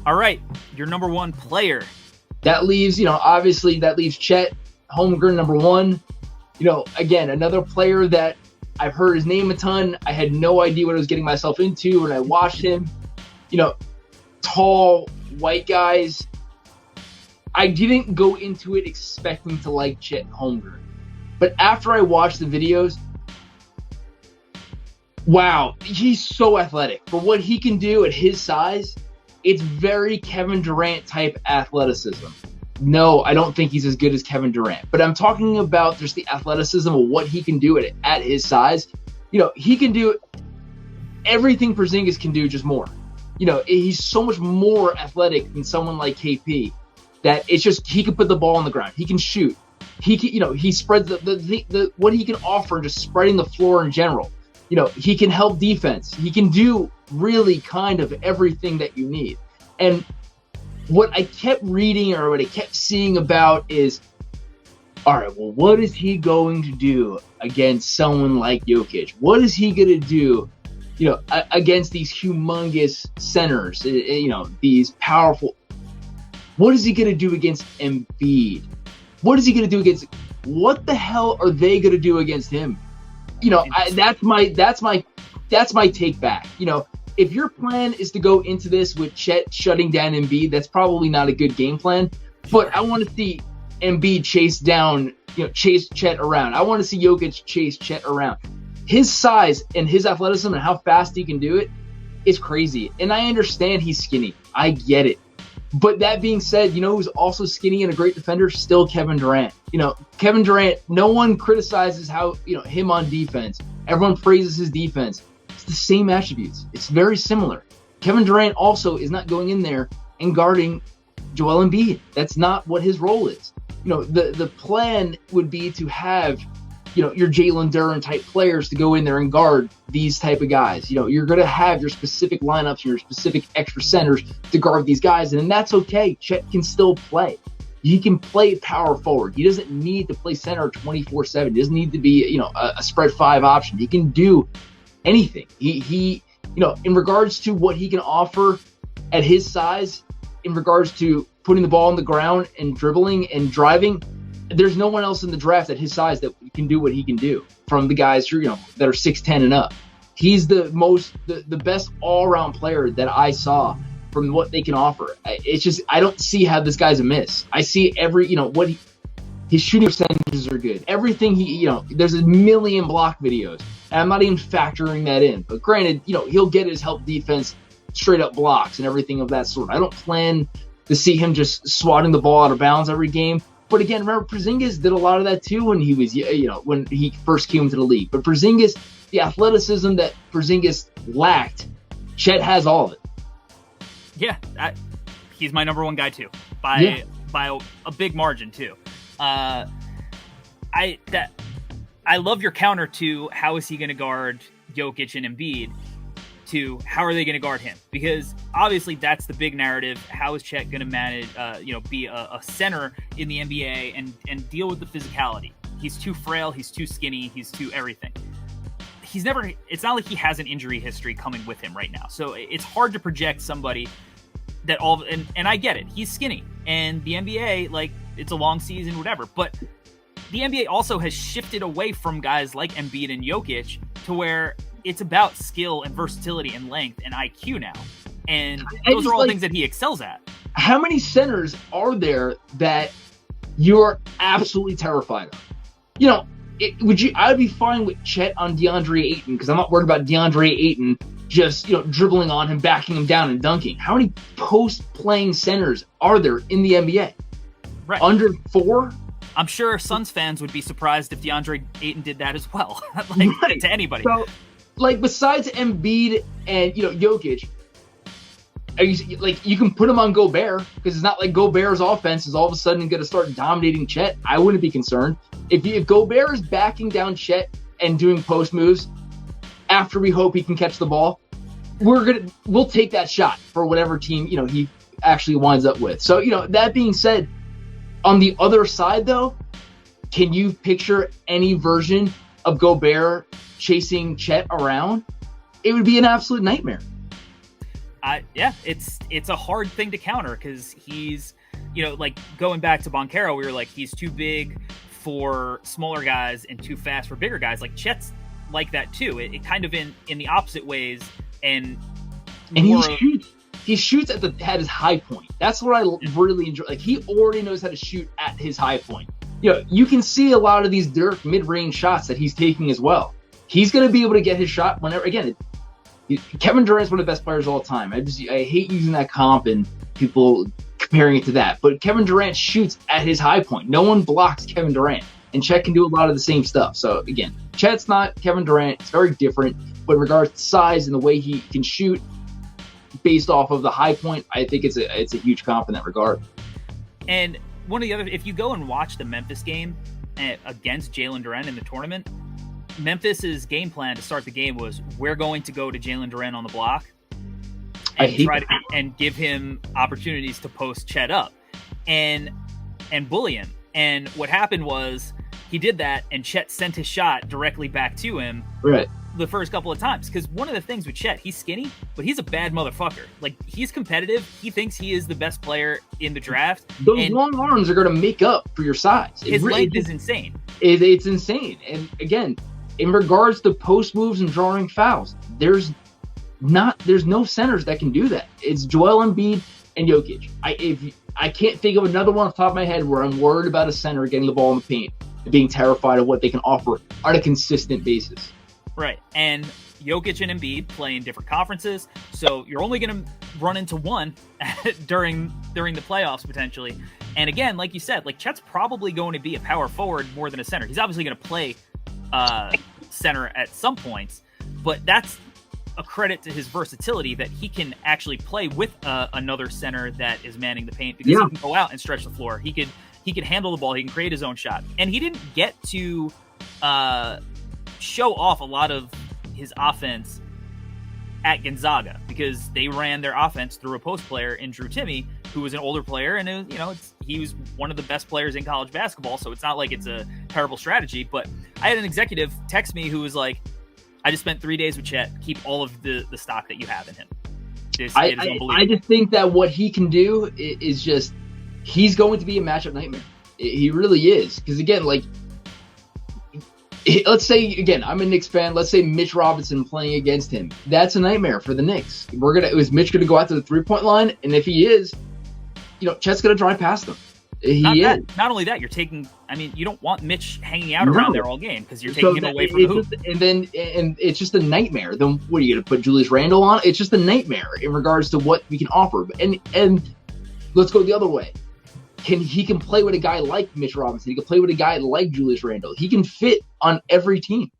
All right, your number one player. That leaves, obviously that leaves Chet Holmgren number one. Again, another player that I've heard his name a ton. I had no idea what I was getting myself into when I watched him. Tall, white guys. I didn't go into it expecting to like Chet Holmgren. But after I watched the videos, wow, he's so athletic. For what he can do at his size, it's very Kevin Durant type athleticism. No, I don't think he's as good as Kevin Durant. But I'm talking about just the athleticism of what he can do at his size. He can do everything Porzingis can do, just more. He's so much more athletic than someone like KP that it's just he can put the ball on the ground. He can shoot. He can, he spreads the what he can offer, just spreading the floor in general. He can help defense. He can do really kind of everything that you need. And what I kept reading or what I kept seeing about is, all right, well, what is he going to do against someone like Jokic? What is he going to do, against these humongous centers, these powerful? What is he going to do against Embiid? What is he going to do against? What the hell are they going to do against him? That's my take back. If your plan is to go into this with Chet shutting down Embiid, that's probably not a good game plan. But I want to see Embiid chase Chet around. I want to see Jokic chase Chet around. His size and his athleticism and how fast he can do it is crazy. And I understand he's skinny. I get it. But that being said, who's also skinny and a great defender? Still Kevin Durant. Kevin Durant, no one criticizes how, him on defense. Everyone praises his defense. It's the same attributes. It's very similar. Kevin Durant also is not going in there and guarding Joel Embiid. That's not what his role is. The plan would be to have, your Jalen Duren type players to go in there and guard these type of guys. You're going to have your specific lineups, your specific extra centers to guard these guys, and that's okay. Chet can still play. He can play power forward. He doesn't need to play center 24/7. He doesn't need to be, a spread five option. He can do anything. He in regards to what he can offer at his size, in regards to putting the ball on the ground and dribbling and driving, there's no one else in the draft at his size that can do what he can do from the guys who, that are 6'10" and up. He's the best all-around player that I saw from what they can offer. It's just, I don't see how this guy's a miss. I see his shooting percentages are good. Everything there's a million block videos, and I'm not even factoring that in. But granted, he'll get his help defense straight up blocks and everything of that sort. I don't plan to see him just swatting the ball out of bounds every game. But again, remember, Porzingis did a lot of that too when he was, when he first came into the league. But Porzingis, the athleticism that Porzingis lacked, Chet has all of it. Yeah, he's my number one guy too, by a big margin too. I love your counter to how is he going to guard Jokic and Embiid to how are they going to guard him? Because obviously that's the big narrative. How is Chet going to manage, be a center in the NBA and deal with the physicality? He's too frail. He's too skinny. He's too everything. It's not like he has an injury history coming with him right now. So it's hard to project somebody that and I get it. He's skinny, and the NBA, it's a long season, whatever. But the NBA also has shifted away from guys like Embiid and Jokic to where it's about skill and versatility and length and IQ now. And those are all things that he excels at. How many centers are there that you're absolutely terrified of? I would be fine with Chet on DeAndre Ayton because I'm not worried about DeAndre Ayton just, dribbling on him, backing him down and dunking. How many post-playing centers are there in the NBA? Right. Under 4? I'm sure Suns fans would be surprised if DeAndre Ayton did that as well. Right. To anybody. So, besides Embiid and, Jokic, you can put him on Gobert because it's not like Gobert's offense is all of a sudden going to start dominating Chet. I wouldn't be concerned. If Gobert is backing down Chet and doing post moves after we hope he can catch the ball, we'll take that shot for whatever team, he actually winds up with. So, that being said, on the other side though, can you picture any version of Gobert chasing Chet around? It would be an absolute nightmare. Yeah, it's a hard thing to counter because he's, like going back to Boncaro, we were like, he's too big for smaller guys and too fast for bigger guys. Like Chet's like that too. It kind of in the opposite ways, and he shoots at his high point. That's what I really enjoy. Like he already knows how to shoot at his high point. You can see a lot of these Dirk mid-range shots that he's taking as well. He's going to be able to get his shot whenever. Again, Kevin Durant's one of the best players of all time. I hate using that comp and people comparing it to that. But Kevin Durant shoots at his high point. No one blocks Kevin Durant. And Chet can do a lot of the same stuff. So, again, Chet's not Kevin Durant. It's very different. But in regards to size and the way he can shoot based off of the high point, I think it's a huge comp in that regard. And one of the other, if you go and watch the Memphis game against Jalen Duren in the tournament, Memphis's game plan to start the game was, we're going to go to Jalen Duren on the block and give him opportunities to post Chet up and bully him. And what happened was he did that, and Chet sent his shot directly back to him the first couple of times. Because one of the things with Chet, he's skinny, but he's a bad motherfucker. Like, he's competitive. He thinks he is the best player in the draft. Those long arms are going to make up for your size. His length is insane. It's insane. And again, in regards to post moves and drawing fouls, there's no centers that can do that. It's Joel Embiid and Jokic. I can't think of another one off the top of my head where I'm worried about a center getting the ball in the paint and being terrified of what they can offer on a consistent basis. Right. And Jokic and Embiid play in different conferences, so you're only going to run into one during the playoffs potentially. And again, like you said, like Chet's probably going to be a power forward more than a center. He's obviously going to play center at some points, but that's a credit to his versatility that he can actually play with another center that is manning the paint, because he can go out and stretch the floor. He could handle the ball. He can create his own shot. And he didn't get to show off a lot of his offense at Gonzaga because they ran their offense through a post player in Drew Timme, who was an older player, and he was one of the best players in college basketball. So it's not like it's a terrible strategy. But I had an executive text me who was like, I just spent 3 days with Chet. Keep all of the stock that you have in him. I just think that what he can do is just, he's going to be a matchup nightmare. He really is. Because again, like, let's say, again, I'm a Knicks fan. Let's say Mitch Robinson playing against him. That's a nightmare for the Knicks. Is Mitch going to go out to the 3-point line? And if he is, Chet's going to drive past him. Not only that, you don't want Mitch hanging out around there all game because you're taking him away from the hoop. And it's just a nightmare. Then what are you going to put Julius Randle on? It's just a nightmare in regards to what we can offer. And let's go the other way. He can play with a guy like Mitch Robinson. He can play with a guy like Julius Randle. He can fit on every team.